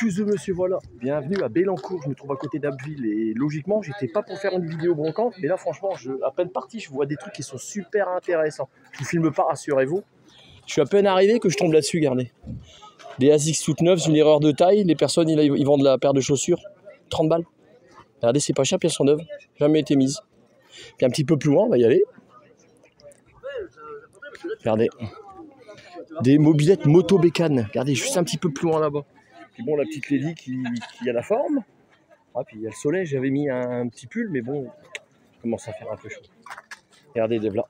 Excusez monsieur, voilà. Bienvenue à Bellancourt, je me trouve à côté d'Abbeville et logiquement j'étais pas pour faire une vidéo brocante, mais là franchement, à peine parti, je vois des trucs qui sont super intéressants. Je vous filme pas, rassurez-vous. Je suis à peine arrivé que je tombe là-dessus, regardez. Des ASICS toutes neuves, une erreur de taille, les personnes ils vendent la paire de chaussures, 30 balles. Regardez, c'est pas cher, puis elles sont neuves, jamais été mises. Puis un petit peu plus loin, on va y aller. Regardez. Des mobylettes moto bécane. Regardez, juste un petit peu plus loin là-bas. Puis bon, la petite Lady qui a la forme. Ah, puis il y a le soleil, j'avais mis un petit pull, mais bon, il commence à faire un peu chaud. Regardez, des là.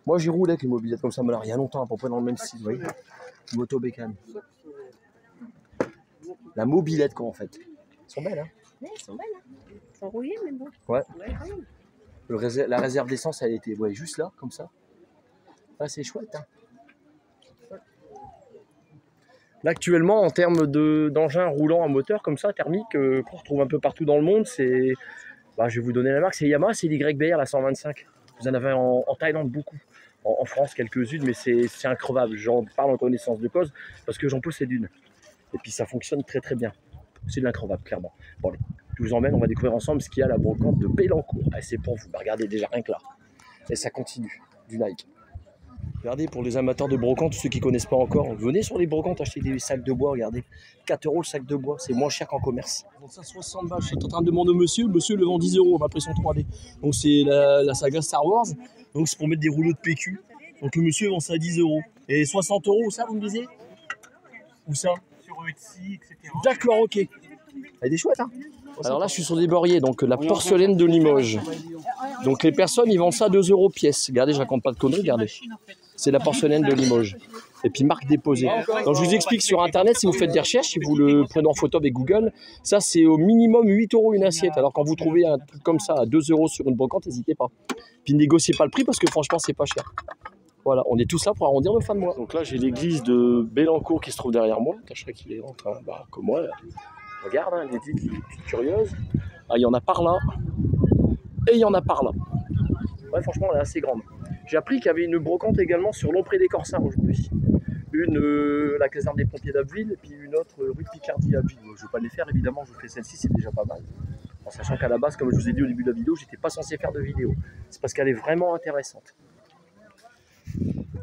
Moi, j'ai roulé avec les mobylettes comme ça, mais là, il y a longtemps, à peu près dans le même style, vous voyez. Moto bécane. La mobilette, quoi, en fait. Elles sont belles, hein? Oui, elles sont belles, hein. Elles sont rouillées, mais bon. Ouais. Quand même. La réserve d'essence, elle était juste là, comme ça. Ah, c'est chouette, hein. Là, actuellement, en termes d'engins roulants à moteur comme ça, thermique, qu'on retrouve un peu partout dans le monde, c'est... Bah, je vais vous donner la marque, c'est Yamaha, c'est l'YBR, la 125. Vous en avez en Thaïlande beaucoup. En France, quelques-unes, mais c'est increvable. J'en parle en connaissance de cause parce que j'en possède une. Et puis, ça fonctionne très très bien. C'est de l'increvable, clairement. Bon, allez, je vous emmène, on va découvrir ensemble ce qu'il y a à la brocante de Bellancourt. Ah, c'est pour vous. Bah, regardez déjà rien que là. Et ça continue. Du Nike. Regardez, pour les amateurs de brocante, ceux qui ne connaissent pas encore, venez sur les brocantes acheter des sacs de bois, regardez. 4 € le sac de bois, c'est moins cher qu'en commerce. Donc ça 60 balles, je suis en train de demander au monsieur, le monsieur le vend 10 €, l'impression 3D. Donc c'est la saga Star Wars, donc c'est pour mettre des rouleaux de PQ. Donc le monsieur vend ça à 10 €. Et 60 €, ça vous me disiez? Où ça? Sur Etsy, etc. D'accord, ok. Elle est des chouettes, hein. Alors là, je suis sur des beurriers, donc la porcelaine de Limoges. Donc les personnes, ils vendent ça 2 € pièce. Regardez, je raconte pas de conneries, regardez. C'est la porcelaine de Limoges. Et puis marque déposée. Donc je vous explique sur internet, si vous faites des recherches, si vous le prenez en photo avec Google, ça c'est au minimum 8 € une assiette. Alors quand vous trouvez un truc comme ça à 2 € sur une brocante, n'hésitez pas. Puis négociez pas le prix parce que franchement c'est pas cher. Voilà, on est tous là pour arrondir nos fins de mois. Donc là j'ai l'église de Bellancourt qui se trouve derrière moi. Je serais qu'il est en train, comme moi. Là. Regarde, hein, les petites curieuses. Ah, il y en a par là. Et il y en a par là. Ouais, franchement, elle est assez grande. J'ai appris qu'il y avait une brocante également sur Lompré des Corsards aujourd'hui. Une, la caserne des pompiers d'Abbeville, et puis une autre rue de Picardie à Abbeville. Je ne vais pas les faire, évidemment, je vous fais celle-ci, c'est déjà pas mal. En sachant qu'à la base, comme je vous ai dit au début de la vidéo, j'étais pas censé faire de vidéo. C'est parce qu'elle est vraiment intéressante.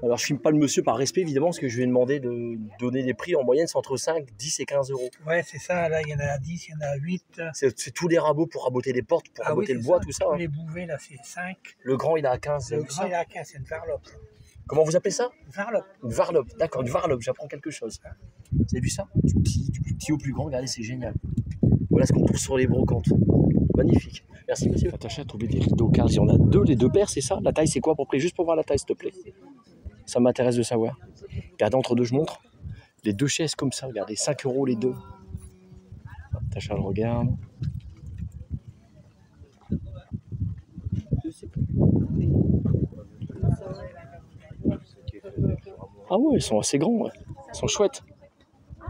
Alors je filme pas le monsieur par respect évidemment parce que je lui ai demandé de donner des prix en moyenne, c'est entre 5, 10 et 15 €. Ouais, c'est ça, là il y en a 10, il y en a 8. C'est tous les rabots pour raboter les portes, pour raboter le bois, tout ça. Tous Hein. les bouvets là c'est 5. Le grand il est à 15. Le grand il est à 15, c'est une varlope. Comment vous appelez ça? Varlope. Une varlope, d'accord, une varlope, j'apprends quelque chose. Vous avez vu ça? Du plus petit au plus grand, regardez, c'est génial. Voilà ce qu'on trouve sur les brocantes. Magnifique. Merci monsieur. Attaché à trouver des rideaux car il y en a deux, les deux paires, c'est ça? La taille c'est quoi à peu près? Juste pour voir la taille s'il te plaît. Ça m'intéresse de savoir. Regardez, entre deux, je montre. Les deux chaises comme ça, regardez, 5 € les deux. Tacha le regarde. Ah ouais, ils sont assez grands, ouais. Ils sont chouettes.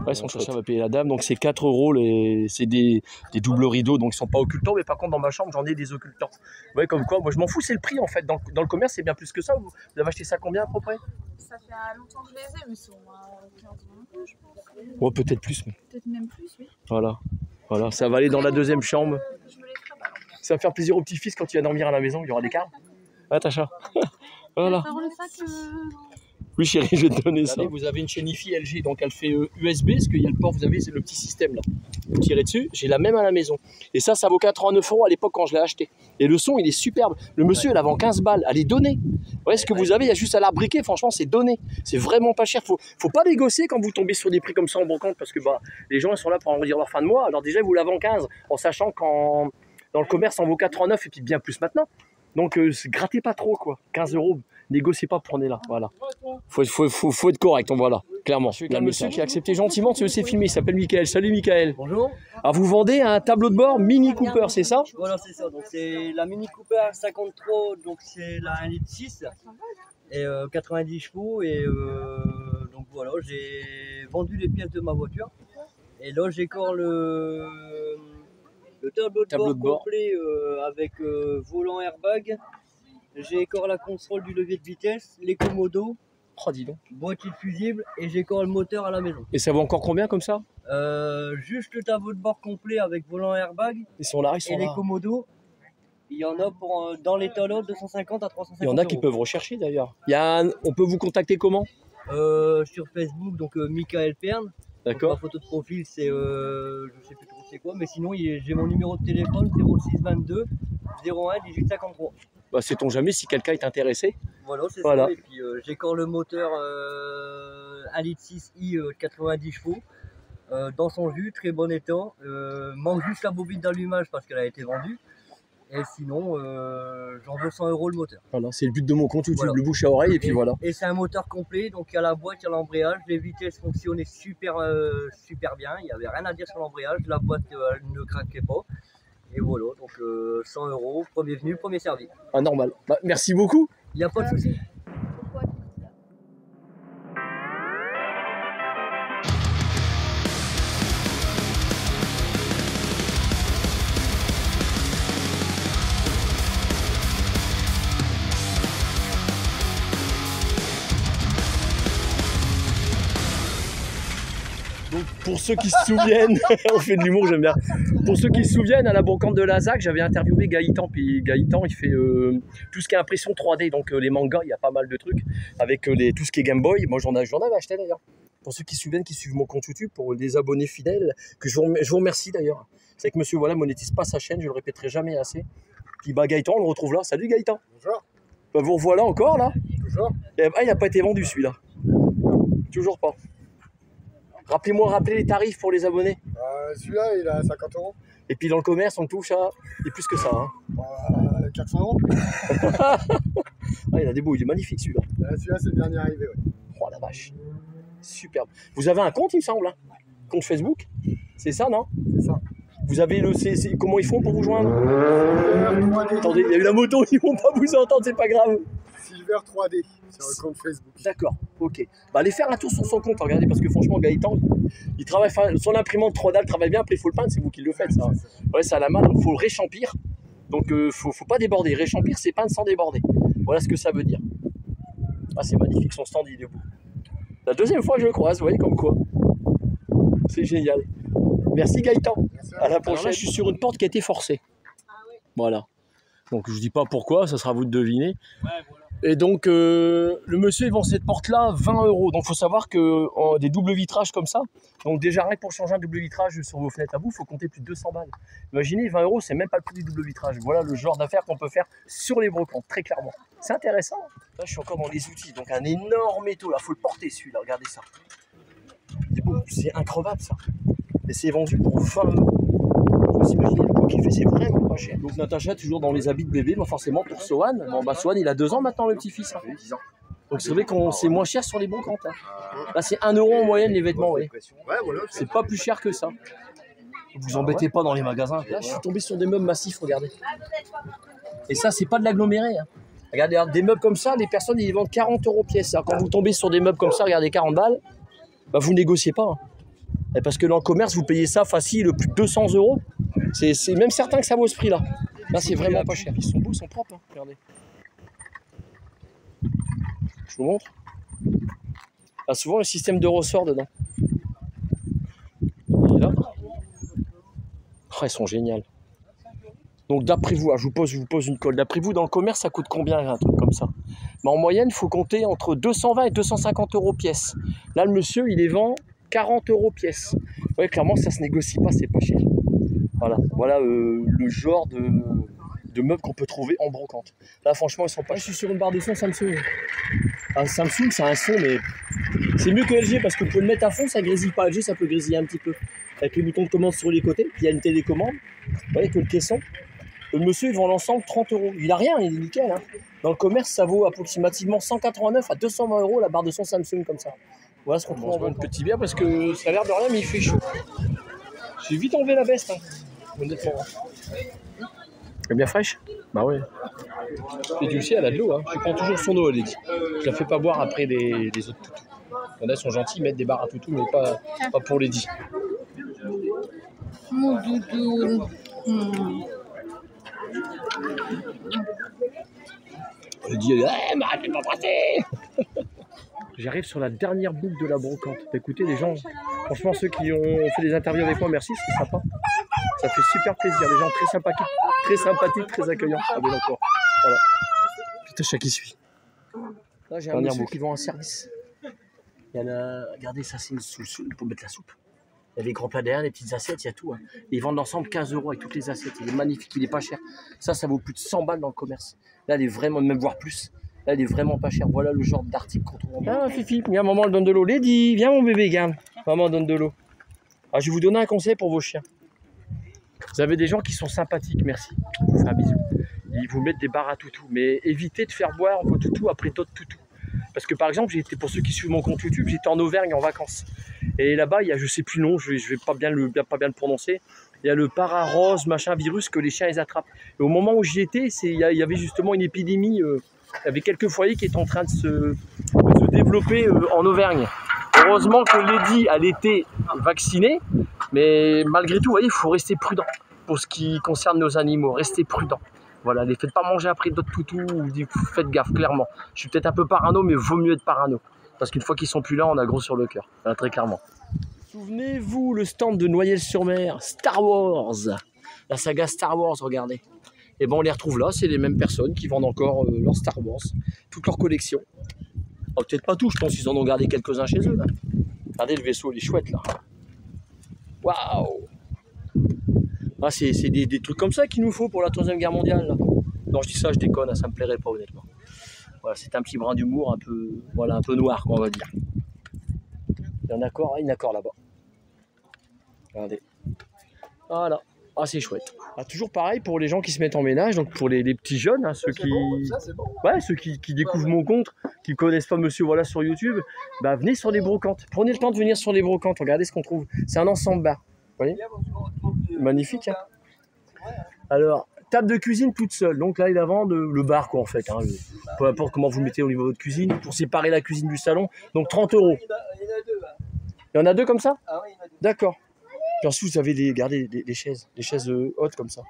Ouais, son chaussure va payer la dame, donc c'est 4 €, c'est des doubles rideaux, donc ils sont pas occultants, mais par contre dans ma chambre j'en ai des occultants. Vous voyez comme quoi, moi je m'en fous, c'est le prix en fait, dans le commerce c'est bien plus que ça, vous avez acheté ça combien à peu près? Ça fait longtemps que je les ai, mais c'est au moins 15 €, je pense. Ouais, peut-être plus. Mais... Peut-être même plus, oui. Voilà, ça va aller dans la deuxième chambre. Je me les ferai pas. Ça va faire plaisir au petit-fils quand il va dormir à la maison, il y aura des cartes. Ah, Tacha. Voilà. Oui chérie, je vais te donner ça. Vous avez une chaîne IFI LG, donc elle fait USB, parce qu'il y a le port, vous avez, c'est le petit système là. Vous tirez dessus, j'ai la même à la maison. Et ça vaut 89 € à l'époque quand je l'ai acheté. Et le son, il est superbe. Le monsieur, il la vend 15 balles, elle est donnée. Vous voyez ce que vous avez, il y a juste à la briquer, franchement, c'est donné. C'est vraiment pas cher. Faut pas négocier quand vous tombez sur des prix comme ça en brocante, parce que les gens ils sont là pour en redire leur fin de mois. Alors déjà, vous la vendez 15, en sachant qu'en dans le commerce, en vaut 89 et puis bien plus maintenant. Donc, grattez pas trop, quoi. 15 €. Négociez pas, prenez-la, voilà. Faut être correct, on voit là, clairement. Il y a un monsieur qui a accepté gentiment de se laisser filmer, il s'appelle Michael. Salut Michael. Bonjour. Ah, vous vendez un tableau de bord Mini Cooper, c'est ça? Voilà, c'est ça. Donc c'est la Mini Cooper 53, donc c'est la 1,6 litre et 90 chevaux et donc voilà, j'ai vendu les pièces de ma voiture et là j'ai encore le tableau de bord complet avec volant airbag. J'ai encore la console du levier de vitesse, les commodos Oh, dis donc. boîtier de fusible et j'écore le moteur à la maison. Et ça vaut encore combien comme ça? Juste le tableau de bord complet avec volant airbag Ils sont là, ils sont et les là. commodos. Il y en a pour dans les Toyota 250 à 350 Il y en a qui euros. peuvent rechercher d'ailleurs. On peut vous contacter comment? Sur Facebook, donc Michael Pern. Donc, D'accord. ma photo de profil, c'est je sais plus trop c'est quoi, mais sinon j'ai mon numéro de téléphone 06 22 01 18 53. Bah, sait-on jamais si quelqu'un est intéressé. Voilà, c'est Voilà. ça. Et puis j'écore le moteur 1,6 litre 90 chevaux dans son jus, très bon état. Manque juste la bobine d'allumage parce qu'elle a été vendue. Et sinon, j'en veux 100 euros le moteur. Voilà, c'est le but de mon compte YouTube, Voilà. le bouche à oreille et puis voilà. Et c'est un moteur complet, donc il y a la boîte, il y a l'embrayage, les vitesses fonctionnaient super bien, il n'y avait rien à dire sur l'embrayage, la boîte elle ne craquait pas. Et voilà, donc 100 euros, premier venu, premier servi. Ah, normal. Bah, merci beaucoup. Il n'y a pas de souci. Donc, pour ceux qui se souviennent, on fait de l'humour, j'aime bien. Pour ceux qui se souviennent, à la brocante de la ZAC, j'avais interviewé Gaëtan. Puis Gaëtan, il fait tout ce qui est impression 3D, donc les mangas, il y a pas mal de trucs. Avec tout ce qui est Game Boy, moi j'en avais acheté d'ailleurs. Pour ceux qui se souviennent, qui suivent mon compte YouTube, pour les abonnés fidèles, que je vous remercie d'ailleurs. C'est que monsieur voilà monétise pas sa chaîne, je le répéterai jamais assez. Puis bah Gaëtan, on le retrouve là. Salut Gaëtan. Bonjour. Bah, vous revoilà encore là. Toujours. Et, bah, il n'a pas été vendu celui-là. Toujours pas. Rappelez les tarifs pour les abonnés. Celui-là, il est à 50 euros. Et puis dans le commerce, on touche à... Et plus que ça. Hein. 400 euros. Ah, il a des beaux, il est magnifique celui-là. Celui-là, c'est le dernier arrivé. Ouais. Oh la vache. Superbe. Vous avez un compte, il me semble, hein, compte Facebook? C'est ça, non? C'est ça. Vous avez le... Comment ils font pour vous joindre? 3D. Attendez, il y a eu la moto, ils vont pas vous entendre, c'est pas grave. Silver 3D sur le compte Facebook. D'accord, ok. Bah, allez faire un tour sur son compte, regardez, parce que franchement, Gaëtan, il travaille, son imprimante 3D, elle travaille bien, après il faut le peindre, c'est vous qui le faites, ça. Ouais, c'est à la main, donc il faut le réchampir. Donc, faut pas déborder. Réchampir, c'est peindre sans déborder. Voilà ce que ça veut dire. Ah, c'est magnifique, son stand, il est beau. La deuxième fois que je le croise, vous voyez, comme quoi. C'est génial. Merci Gaëtan. Merci À la prochaine. Là, je suis sur une porte qui a été forcée. Voilà. Donc, je dis pas pourquoi, ça sera à vous de deviner. Ouais, voilà. Et donc, le monsieur, il vend cette porte-là 20 euros. Donc, il faut savoir que des doubles vitrages comme ça, donc déjà, rien que pour changer un double vitrage sur vos fenêtres à vous, il faut compter plus de 200 balles. Imaginez, 20 euros, c'est même pas le prix du double vitrage. Voilà le genre d'affaires qu'on peut faire sur les brocantes, très clairement. C'est intéressant. Là, je suis encore dans les outils. Donc, un énorme étau. Là, il faut le porter, celui-là. Regardez ça. C'est increvable, ça. Et c'est vendu pour 20 euros. Je me suis imaginé le coût qu'il fait, c'est vraiment pas cher. Donc Natacha, toujours dans les habits de bébé, forcément pour Sohan. Bon, bah Sohan, il a 2 ans maintenant, le petit-fils. Hein. Donc c'est vrai que c'est moins cher sur les brocantes. Hein. Là, c'est 1 euro en moyenne les vêtements, ouais. Ouais, voilà. C'est pas plus cher que ça. Vous embêtez pas dans les magasins. Là, je suis tombé sur des meubles massifs, regardez. Et ça, c'est pas de l'aggloméré. Hein. Regardez, des meubles comme ça, les personnes, ils les vendent 40 euros pièce. Alors, quand vous tombez sur des meubles comme ça, regardez, 40 balles, bah, vous négociez pas. Hein. Et parce que dans le commerce, vous payez ça facile, plus de 200 euros. C'est même certain que ça vaut ce prix-là. Là, c'est vraiment pas cher. Ils sont beaux, ils sont propres. Hein. Regardez. Je vous montre. Là, souvent, le système de ressort dedans. Et là. Oh, ils sont géniaux. Donc, d'après vous, je vous pose une colle. D'après vous, dans le commerce, ça coûte combien un truc comme ça? Mais en moyenne, il faut compter entre 220 et 250 euros pièce. Là, le monsieur, il les vend 40 euros pièce. Ouais, clairement, ça se négocie pas, c'est pas cher. Voilà le genre de meubles qu'on peut trouver en brocante. Là, franchement, ils sont pas. Je suis sur une barre de son Samsung. Un Samsung, c'est un son, mais c'est mieux que LG parce que vous pouvez le mettre à fond, ça grésille pas. LG, ça peut grésiller un petit peu. Avec les boutons de commande sur les côtés, puis il y a une télécommande. Vous voyez que le caisson. Le monsieur, il vend l'ensemble 30 euros. Il a rien, il est nickel. Hein. Dans le commerce, ça vaut approximativement 189 à 220 euros la barre de son Samsung comme ça. Voilà ce qu'on trouve en bon petit bière parce que ça a l'air de rien, mais il fait chaud. J'ai vite enlevé la veste. Hein. Honnêtement. Elle est bien fraîche? Bah ouais. Et du aussi, elle a de l'eau. Hein. Je prends toujours son eau, elle dit. Je la fais pas boire après les autres toutous. Il y en a qui sont gentils, ils mettent des barres à toutou, mais pas pour les 10. Mon doudou. Elle dit, mais arrêtez de m'embrasser. J'arrive sur la dernière boucle de la brocante. Écoutez, les gens, franchement, ceux qui ont fait des interviews avec moi, merci, c'est sympa. Ça fait super plaisir. Les gens très sympathiques, très accueillants. Ah, bien encore. Voilà. Putain, je sais qui suit. Là, j'ai un monsieur qui vend un service. Il y en a, regardez, ça, c'est une soupe pour mettre la soupe. Il y a des grands plats derrière, des petites assiettes, il y a tout. Hein. Et ils vendent l'ensemble 15 € avec toutes les assiettes. Il est magnifique, il est pas cher. Ça vaut plus de 100 balles dans le commerce. Là, elle est vraiment, même voire plus. Là, elle est vraiment pas chère. Voilà le genre d'article qu'on trouve en bas. Ah, Fifi, viens, maman, elle donne de l'eau. Lady, viens, mon bébé, garde. Maman donne de l'eau. Ah, je vais vous donner un conseil pour vos chiens. Vous avez des gens qui sont sympathiques, merci. Je vous fais un bisou. Ils vous mettent des barres à toutou. Mais évitez de faire boire vos toutous après d'autres toutous. Parce que par exemple, pour ceux qui suivent mon compte YouTube, j'étais en Auvergne en vacances. Et là-bas, il y a, je sais plus le nom, je vais pas bien le prononcer. Il y a le pararose, machin virus que les chiens ils attrapent. Et au moment où j'y étais, il y avait justement une épidémie. Il y avait quelques foyers qui étaient en train de se développer en Auvergne. Heureusement que Lady, elle était vaccinée. Mais malgré tout, vous voyez, il faut rester prudent. Pour ce qui concerne nos animaux, restez prudent. Voilà, ne les faites pas manger après d'autres toutous, faites gaffe, clairement. Je suis peut-être un peu parano, mais vaut mieux être parano. Parce qu'une fois qu'ils sont plus là, on a gros sur le cœur, voilà, très clairement. Souvenez-vous, le stand de Noyelles-sur-Mer, Star Wars. La saga Star Wars, regardez. Et ben on les retrouve là, c'est les mêmes personnes qui vendent encore leur Star Wars, toute leur collection. Oh, peut-être pas tout, je pense qu'ils en ont gardé quelques-uns chez eux. Là. Regardez le vaisseau, il est chouette là. Waouh! Ah, c'est des trucs comme ça qu'il nous faut pour la 3e guerre mondiale. Là. Non, je dis ça, je déconne, ça me plairait pas honnêtement. Voilà, c'est un petit brin d'humour un peu, voilà, un peu noir, on va dire. Il y en a encore, il y en a encore là-bas. Regardez. Voilà. Ah, c'est chouette. Ah, toujours pareil pour les gens qui se mettent en ménage, donc pour les petits jeunes, hein, ceux qui, ouais, ceux qui découvrent mon compte, qui ne connaissent pas Monsieur Voilà sur YouTube, bah, venez sur les brocantes. Prenez le temps de venir sur les brocantes. Regardez ce qu'on trouve. C'est un ensemble bar. Vous voyez ? Magnifique. Hein. Alors, table de cuisine toute seule. Donc là, il a vendu le bar, quoi, en fait. Hein, peu importe comment vous le mettez au niveau de votre cuisine, pour séparer la cuisine du salon. Donc 30 €. Il y en a deux comme ça ? Ah oui, il y en a deux. D'accord. Puis ensuite, vous avez regardez, les chaises hautes comme ça.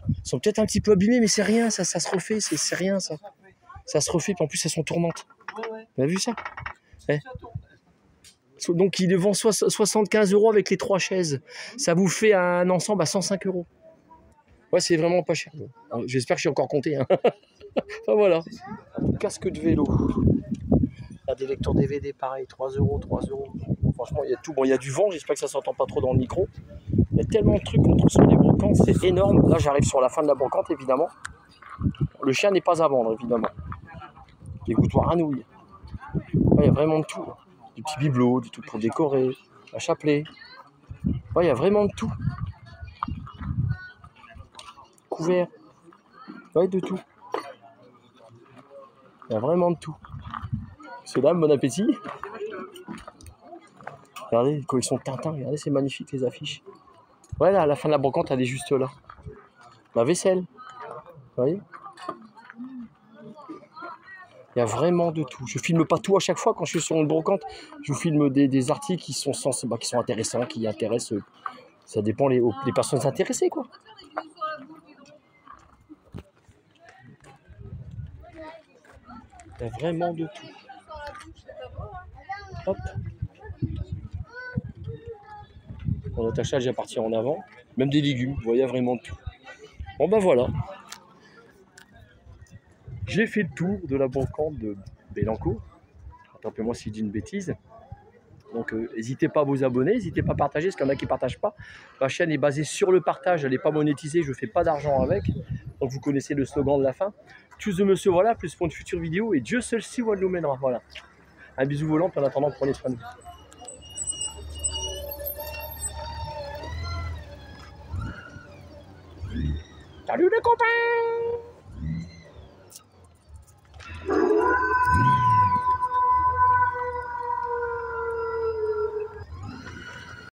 Elles sont peut-être un petit peu abîmées, mais c'est rien, ça se refait, c'est rien, ça. Ça se refait, puis en plus, elles sont tournantes. Vous avez vu ça ? Ouais. Donc, il les vend 75 € avec les 3 chaises. Ça vous fait un ensemble à 105 €. Ouais, c'est vraiment pas cher. J'espère que je suis encore compté. Hein. Enfin, voilà. Casque de vélo. Il y a des lecteurs DVD, pareil, 3 €, 3 €. Franchement, il y a tout. Bon, il y a du vent, j'espère que ça ne s'entend pas trop dans le micro. Il y a tellement de trucs qu'on trouve sur les brocantes, c'est énorme. Là, j'arrive sur la fin de la brocante, évidemment. Le chien n'est pas à vendre, évidemment. Des gouttoirs à nouilles. Ouais, il y a vraiment de tout. Des petits bibelots, des trucs pour décorer, un chapelet. Ouais, il y a vraiment de tout. Couvert. Ouais, de tout. Il y a vraiment de tout. Ceux-là, bon appétit. Regardez, quand ils sont Tintin, regardez, c'est magnifique les affiches. Ouais, là, à la fin de la brocante, elle est juste là. La vaisselle. Vous voyez ? Il y a vraiment de tout. Je filme pas tout à chaque fois quand je suis sur une brocante. Je vous filme des articles qui sont qui sont intéressants, qui intéressent. Ça dépend les personnes intéressées, quoi. Il y a vraiment de tout. Hop. Notre achat est déjà parti en avant. Même des légumes, vous voyez, il y a vraiment de tout. Bon ben voilà. J'ai fait le tour de la brocante de Bellancourt. Rattrapez-moi si je dis une bêtise. Donc n'hésitez pas à vous abonner, n'hésitez pas à partager, parce qu'il y en a qui ne partagent pas. Ma chaîne est basée sur le partage, elle n'est pas monétisée, je ne fais pas d'argent avec. Donc vous connaissez le slogan de la fin. Choose the Monsieur Voilà, plus pour une future vidéo, et Dieu seul sait où elle nous mènera. Voilà. Un bisou volant, puis en attendant, prenez soin de vous. Salut les copains!